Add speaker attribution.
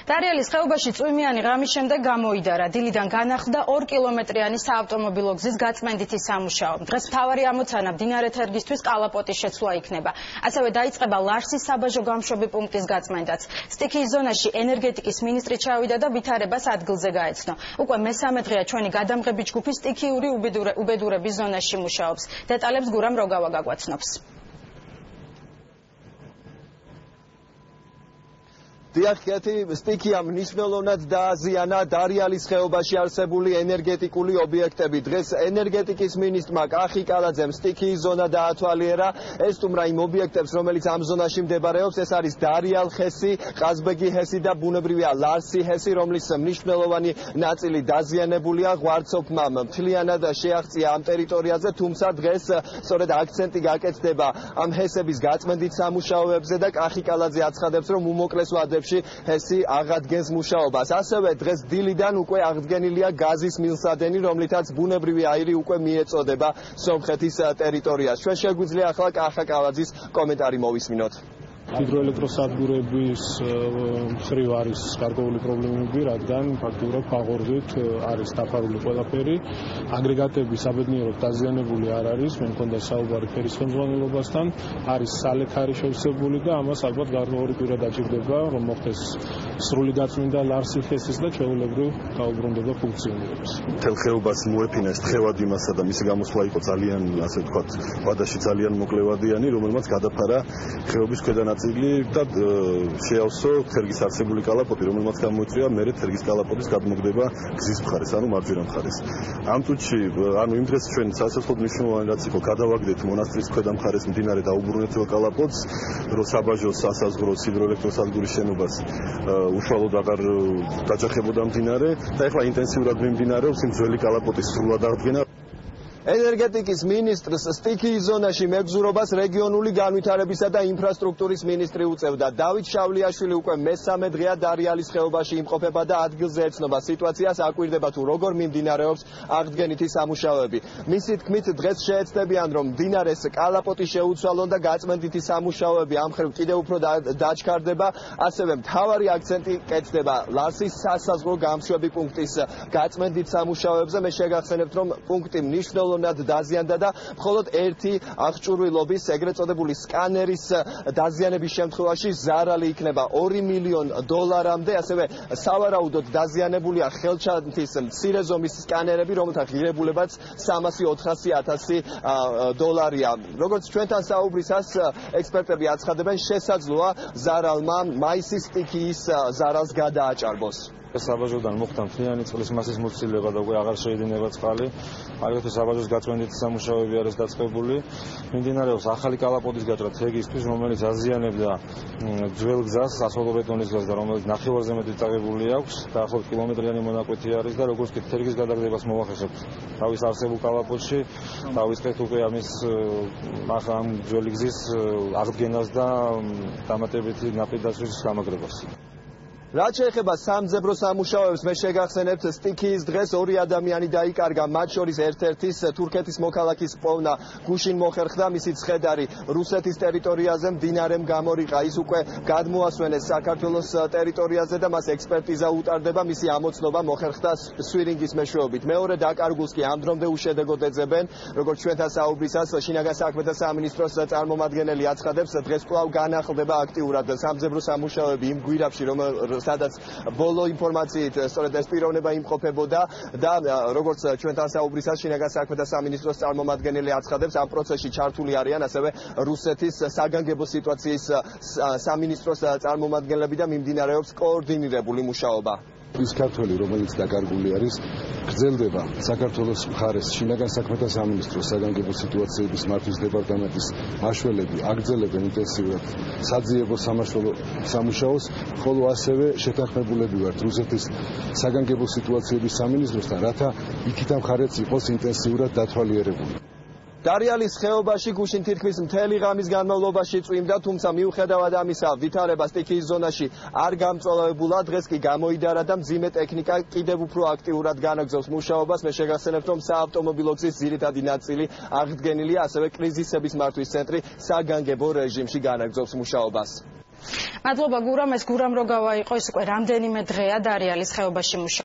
Speaker 1: დარიალის ხეობაში წვიმიანი ღამის შემდეგ გამოიდარა. დილიდან განახლდა 2 კილომეტრიანი საავტომობილო გზის გაწმენდითი სამუშაო. დღეს მთავარი ამოცანა მდინარე თერგისთვის კალაპოტის შეცვლა იქნება. ასევე დაიწყება ლარსის საბაჟო გამშვები პუნქტის გაწმენდაც. სტიქიის ზონაში ენერგეტიკის მინისტრი ჩავიდა და ვითარებას ადგილზე გაეცნო. უკვე მესამე დღეა ჩვენი გადამღები ჯგუფი სტიქიური უბედურების ზონაში მუშაობს. დეტალებს გურამ როგავა გაგვაცნობს.
Speaker 2: დიახ, სტიქიამ მნიშვნელოვნად დააზიანა დარიალის ხეობაში არსებული ენერგეტიკული ობიექტები. დღეს ენერგეტიკის მინისტრმა კახი კალაძემ სტიქიის ზონა დაათვალიერა. ეს თუმრა იმ ობიექტებს, რომელიც ამ ზონაში მდებარეობს, ეს არის დარიალ ჰესი, ყაზბეგი ჰესი და ბუნებრივია ლარსი ჰესი, რომლის მნიშვნელოვანი ნაწილი დაზიანებულია. ღვარცოფმა მთლიანად შეაღწია ამ ტერიტორიაზე, თუმცა დღეს სწორედ აქცენტი გაკეთდება ამ ჰესების გაწმენდით სამუშაოებზე და კახი კალაძე აცხადებს, რომ უმოკლეს ვადებში ჰესი აღადგენს მუშაობას. ასევე დღეს დილიდან უკვე აღდგენილია გაზის მილსადენი, რომლითაც ბუნებრივი აირი უკვე მიეწოდება სომხეთის ტერიტორიას. ჩვენ შეგვიძლია ახლა კახა კალაძის კომენტარი მოვისმინოთ.
Speaker 3: ჰიდროელექტროსადგურების მხრივ არის გარკვეული პრობლემები, რადგან ფაქტობრივად ფაღორზით არის დაფარული ყველაფერი. აგრეგატები საბედნიეროდ დაზიანებული არ არის, მე მქონდა საუბარი ფერის ხელმძღვანელობასთან, არის სალექარი შევსებული და ამას ალბათ გარკვეული კვირა დაჭირდება, რომ მოხდეს სრული გაწმენდა ლარსი ჰესის და ჩვეულებრივ დაუბრუნდება ფუნქციონირებას.
Speaker 4: მთელ ხეობას მოეფინეს თხევად იმასა და მისი გამოსვლა იყო ძალიან, ასე ვთქვათ, ვადაში ძალიან მოკლევადიანი, რომელმაც გადაფარა ხეობის ქვედა და შეავსო თერგის არსებული კალაპოტი, რომელმაც გამოიწვია მერე თერგის კალაპოტის გადმოგდება გზის მხარეს, ანუ მარჯვენა მხარეს. ამ წუთში, ანუ იმ დღეს ჩვენ სასაცილოდ მნიშვნელოვანი რაც იყო, გადავაგდეთ მონასტრის ქვედა მხარეს მდინარე და უბრუნეთ კალაპოტს, რომ საბაჟოს სასაზღვრო ჰიდროელექტროსადგურის შენობას უშუალოდ აღარ დაჯახებოდა მდინარე და ეხლა ინტენსიურად მიმდინარეობს იმ ძველი კალაპოტის სრულად აღდგენა.
Speaker 2: ენერგეტიკის მინისტრს სტიქიის ზონაში მეგზურობას რეგიონული განვითარებისა და ინფრასტრუქტურის მინისტრი უწევდა. დავით შავლიაშვილი უკვე მესამე დღეა დარიალის ხეობაში იმყოფება და ადგილზე ეცნობა სიტუაციას, აკვირდება თუ როგორ მიმდინარეობს აღდგენითი სამუშაოები. მისი თქმით, დღეს შეეცდებიან, რომ მდინარეს კალაპოტი შეუცვალონ და გაწმენდითი სამუშაოები ამ მხრივ კიდევ უფრო დაჩქარდება. ასევე მთავარი აქცენტი კეთდება ლარსის სასაზღვრო გამშვები პუნქტის გაწმენდით სამუშაოებზე. მე შეგახსენებთ, რომ პუნქტი მნიშვნელოვნად დაზიანდა და მხოლოდ ერთი აღჭურვილობის, ეგრეთ წოდებული სკანერის დაზიანების შემთხვევაში ზარალი იქნება $2 მილიონ. ასევე სავარაუდოდ დაზიანებულია ხელჩანთის მცირე ზომის სკანერები, რომელთა ღირებულებაც $300,000-ია. როგორც ჩვენთან საუბრისას ექსპერტები აცხადებენ, შესაძლოა ზარალმა მაისის სტიქიის ზარალს გადააჭარბოს.
Speaker 3: საბაჟოდან მოხდა მთლიანი წყლის მასის მოცილება და უკვე აღარ შეედინება წყალი. აგრეთვე საბაჟოს გაწმენდითი სამუშაოები არის დაწყებული. მიმდინარეობს ახალი კალაპოტის გაჭრა თერგისთვის, რომელიც აზიანებდა ძველ გზას, ასფალტობეტონის გზას და რომელიც ნახევარზე მეტი წაღებული აქვს. დაახლოებით კილომეტრიანი მონაკვეთი არის და როგორც კი თერგის გადაგდებას მოვახერხებთ თავის არსებულ კალაპოტში, დავიწყეთ უკვე ამის ამ ძველი გზის აღდგენას და დამატებითი ნაპირდაცვის გამაგრებას.
Speaker 2: რაც შეეხება სამძებრო სამუშაოებს, მე შეგახსენებთ, სტიქიის დღეს 2 ადამიანი დაიკარგა, მათ შორის ერთ-ერთის თურქეთის მოქალაქის პოვნა გუშინ მოხერხდა, მისი ცხედარი რუსეთის ტერიტორიაზე მდინარემ გამორიყა. ის უკვე გადმოასვენეს საქართველოს ტერიტორიაზე და მას ექსპერტიზა utardeba, მისი ამოცნობა მოხერხდა სვირინგის მეშვეობით. მეორე დაკარგულს კი ამ დრომდე უშედეგოდ ეძებენ, როგორც ჩვენთან საუბრისას შინაგან საქმეთა სამინისტროს წარმომადგენელი აცხადებს, დღეს კვლავ განახლდება აქტიურად სამძებრო სამუშაოები იმ გვირაბში, სადაც ბოლო ინფორმაციით სწორედ ეს პიროვნება იმყოფებოდა და როგორც ჩვენთან საუბრისას შინაგან საქმეთა სამინისტროს წარმომადგენელი აცხადებს, ამ პროცესში ჩართული არიან ასევე რუსეთის საგანგებო სიტუაციის სამინისტროს წარმომადგენლები და მიმდინარეობს კოორდინირებული მუშაობა.
Speaker 5: ის ქართველი, რომელიც დაკარგული არის, გრძელდება საქართველოს მხარეს შინაგან საქმეთა სამინისტროს საგანგებო სიტუაციების მართვის დეპარტამენტის მაშველები აგრძელებენ ინტენსიურად საძიებო სამაშველო სამუშაოს, ხოლო ასევე შეთანხმებულები ვართ რუსეთის საგანგებო სიტუაციების სამინისტროსთან, რათა იქითამ მხარეც იყოს ინტენსიურად დათვალიერებული.
Speaker 2: დარიალის ხეობაში გუშინ თითქმის მთელი ღამის განმავლობაში წვიმდა, თუმცა მიუხედავად ამისა, ვითარება სტიქიის ზონაში არ გამწვავებულა. დღეს კი გამოიდარა და მძიმე ტექნიკა კიდევ უფრო აქტიურად განაგრძობს მუშაობას. მე შეგახსენებთ, რომ საავტომობილო გზის ძირითადი ნაწილი აღდგენილია, ასევე კრიზისების მართვის ცენტრი საგანგებო რეჟიმში განაგრძობს მუშაობას.
Speaker 1: მადლობა გურამ, ეს გურამ როგავა იყო, ის უკვე რამდენიმე დღეა დარიალის ხეობაში მუშაობს.